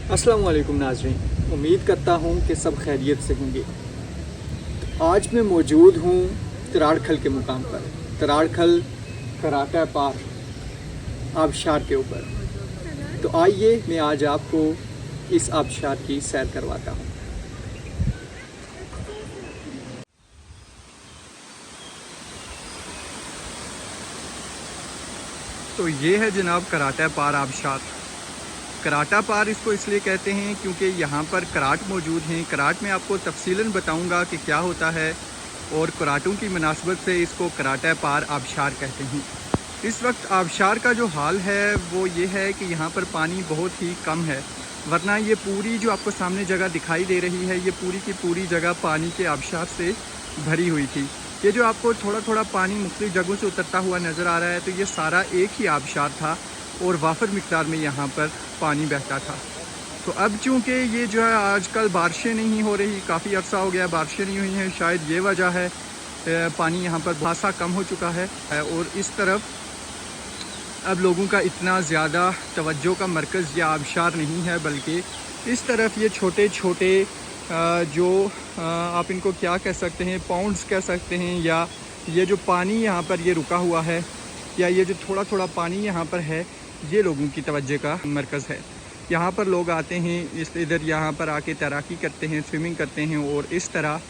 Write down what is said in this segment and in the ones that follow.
अस्सलाम वालेकुम नाज़रीन, उम्मीद करता हूँ कि सब खैरियत से होंगे। तो आज मैं मौजूद हूँ तराड़खल के मुकाम पर। तराड़खल कराटा पार आबशार के ऊपर। तो आइए मैं आज आपको इस आबशार की सैर करवाता हूँ। तो ये है जनाब कराटा पार आबशार। कराटा पार इसको इसलिए कहते हैं क्योंकि यहाँ पर कराट मौजूद हैं। कराट में आपको तफसीलन बताऊँगा कि क्या होता है और कराटों की मुनासबत से इसको कराटा पार आबशार कहते हैं। इस वक्त आबशार का जो हाल है वो ये है कि यहाँ पर पानी बहुत ही कम है, वरना ये पूरी जो आपको सामने जगह दिखाई दे रही है ये पूरी की पूरी जगह पानी के आबशार से भरी हुई थी। ये जो आपको थोड़ा थोड़ा पानी मुख्तलिफ जगहों से उतरता हुआ नज़र आ रहा है तो ये सारा एक ही आबशार था और वाफर मिकदार में यहाँ पर पानी बहता था। तो अब चूँकि ये जो है आजकल बारिशें नहीं हो रही, काफ़ी अर्सा हो गया बारिशें नहीं हुई हैं, शायद ये वजह है पानी यहाँ पर खासा कम हो चुका है। और इस तरफ अब लोगों का इतना ज़्यादा तवज्जो का मरकज़ या आबशार नहीं है, बल्कि इस तरफ ये छोटे छोटे जो आप इनको क्या कह सकते हैं, पाउंड्स कह सकते हैं, या ये जो पानी यहाँ पर ये रुका हुआ है या ये जो थोड़ा थोड़ा पानी यहाँ पर है ये लोगों की तवज्जो का मरकज़ है। यहाँ पर लोग आते हैं, इधर यहाँ पर आके तैराकी करते हैं, स्विमिंग करते हैं। और इस तरह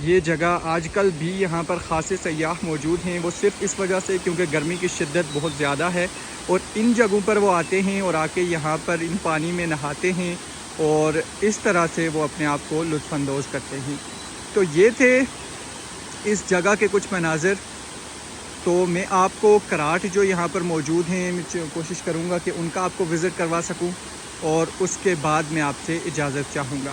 ये जगह आजकल भी यहाँ पर ख़ासे सयाह मौजूद हैं। वो सिर्फ़ इस वजह से क्योंकि गर्मी की शिद्दत बहुत ज़्यादा है और इन जगहों पर वो आते हैं और आके यहाँ पर इन पानी में नहाते हैं और इस तरह से वो अपने आप को लुत्फ़अंदोज़ करते हैं। तो ये थे इस जगह के कुछ मनाज़र। तो मैं आपको कराट जो यहाँ पर मौजूद हैं मैं कोशिश करूँगा कि उनका आपको विज़िट करवा सकूँ और उसके बाद मैं आपसे इजाज़त चाहूँगा।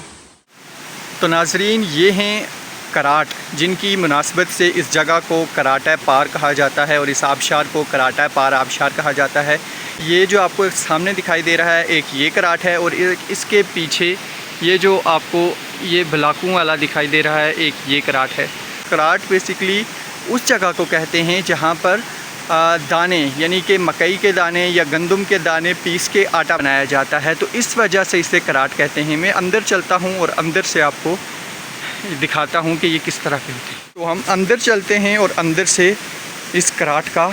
तो नाज़रीन, ये हैं कराट, जिनकी मुनासबत से इस जगह को कराटा पार कहा जाता है और इस आबशार को कराटा पार आबशार कहा जाता है। ये जो आपको एक सामने दिखाई दे रहा है एक ये कराट है और इसके पीछे ये जो आपको ये ब्लाकों वाला दिखाई दे रहा है एक ये कराट है। कराट बेसिकली उस जगह को कहते हैं जहाँ पर दाने यानी कि मकई के दाने या गंदम के दाने पीस के आटा बनाया जाता है, तो इस वजह से इसे कराट कहते हैं। मैं अंदर चलता हूँ और अंदर से आपको दिखाता हूँ कि ये किस तरह के होते हैं। तो हम अंदर चलते हैं और अंदर से इस कराट का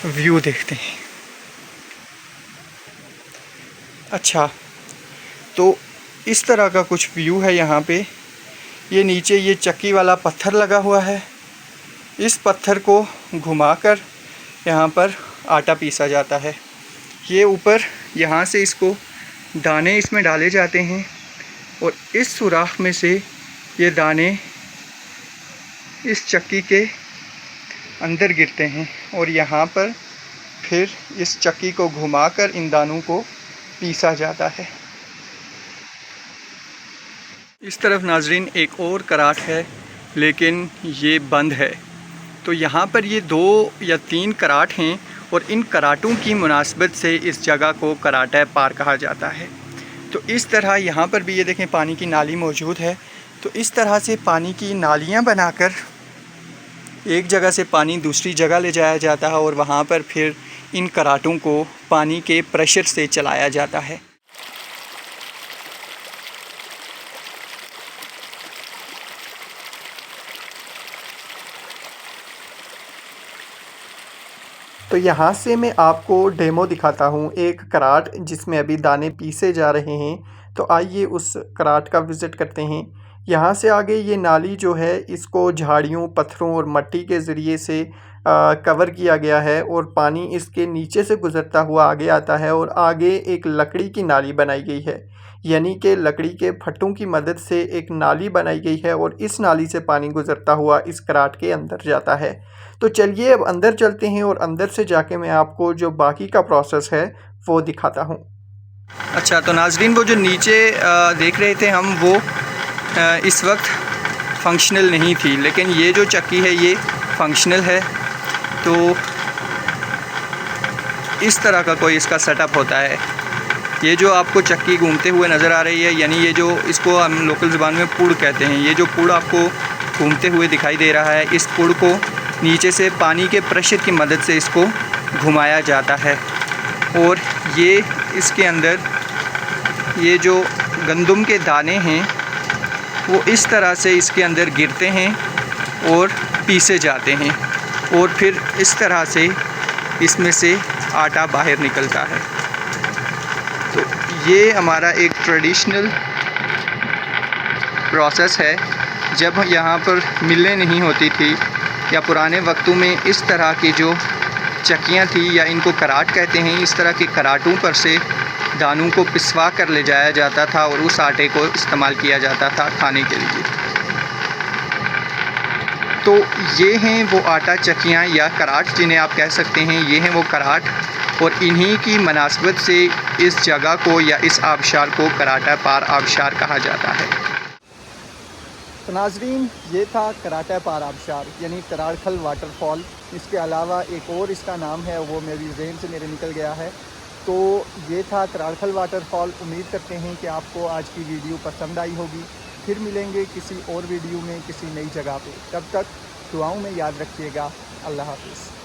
व्यू देखते हैं। अच्छा, तो इस तरह का कुछ व्यू है यहाँ पे। ये नीचे ये चक्की वाला पत्थर लगा हुआ है, इस पत्थर को घुमाकर यहाँ पर आटा पीसा जाता है। ये ऊपर यहाँ से इसको दाने इसमें डाले जाते हैं और इस सुराख में से ये दाने इस चक्की के अंदर गिरते हैं और यहाँ पर फिर इस चक्की को घुमाकर इन दानों को पीसा जाता है। इस तरफ नाजरीन एक और कराट है लेकिन ये बंद है। तो यहाँ पर ये 2 या 3 कराट हैं और इन कराटों की मुनासबत से इस जगह को कराटा पार कहा जाता है। तो इस तरह यहाँ पर भी ये देखें पानी की नाली मौजूद है। तो इस तरह से पानी की नालियाँ बनाकर एक जगह से पानी दूसरी जगह ले जाया जाता है और वहाँ पर फिर इन कराटों को पानी के प्रेशर से चलाया जाता है। तो यहाँ से मैं आपको डेमो दिखाता हूँ एक कराट जिसमें अभी दाने पीसे जा रहे हैं। तो आइए उस कराट का विज़िट करते हैं। यहाँ से आगे ये नाली जो है इसको झाड़ियों, पत्थरों और मट्टी के ज़रिए से कवर किया गया है और पानी इसके नीचे से गुज़रता हुआ आगे आता है और आगे एक लकड़ी की नाली बनाई गई है, यानी कि लकड़ी के फट्टों की मदद से एक नाली बनाई गई है और इस नाली से पानी गुज़रता हुआ इस कराट के अंदर जाता है। तो चलिए अब अंदर चलते हैं और अंदर से जाके मैं आपको जो बाकी का प्रोसेस है वो दिखाता हूँ। अच्छा, तो नाजरीन वो जो नीचे देख रहे थे हम वो इस वक्त फंक्शनल नहीं थी, लेकिन ये जो चक्की है ये फंक्शनल है। तो इस तरह का कोई इसका सेटअप होता है। ये जो आपको चक्की घूमते हुए नज़र आ रही है, यानी ये जो इसको हम लोकल ज़बान में पुड़ कहते हैं, ये जो पुड़ आपको घूमते हुए दिखाई दे रहा है, इस पुड़ को नीचे से पानी के प्रेशर की मदद से इसको घुमाया जाता है और ये इसके अंदर ये जो गंदम के दाने हैं वो इस तरह से इसके अंदर गिरते हैं और पीसे जाते हैं और फिर इस तरह से इसमें से आटा बाहर निकलता है। तो ये हमारा एक ट्रेडिशनल प्रोसेस है। जब यहाँ पर मिलें नहीं होती थी या पुराने वक्तों में इस तरह की जो चक्कियाँ थी या इनको कराट कहते हैं, इस तरह के कराटों पर से दानों को पिसवा कर ले जाया जाता था और उस आटे को इस्तेमाल किया जाता था खाने के लिए। तो ये हैं वो आटा चक्कियाँ या कराट जिन्हें आप कह सकते हैं, ये हैं वो कराट और इन्हीं की मुनासबत से इस जगह को या इस आबशार को कराटा पार आबशार कहा जाता है। तो नाज़रीन, ये था कराटा पार आबशार यानी कराड़खल वाटरफॉल। इसके अलावा एक और इसका नाम है, वो मेरी ज़हन से मेरे निकल गया है। तो ये था कराड़खल वाटरफॉल। उम्मीद करते हैं कि आपको आज की वीडियो पसंद आई होगी। फिर मिलेंगे किसी और वीडियो में किसी नई जगह पे। तब तक दुआओं में याद रखिएगा। अल्लाह हाफ़िज़।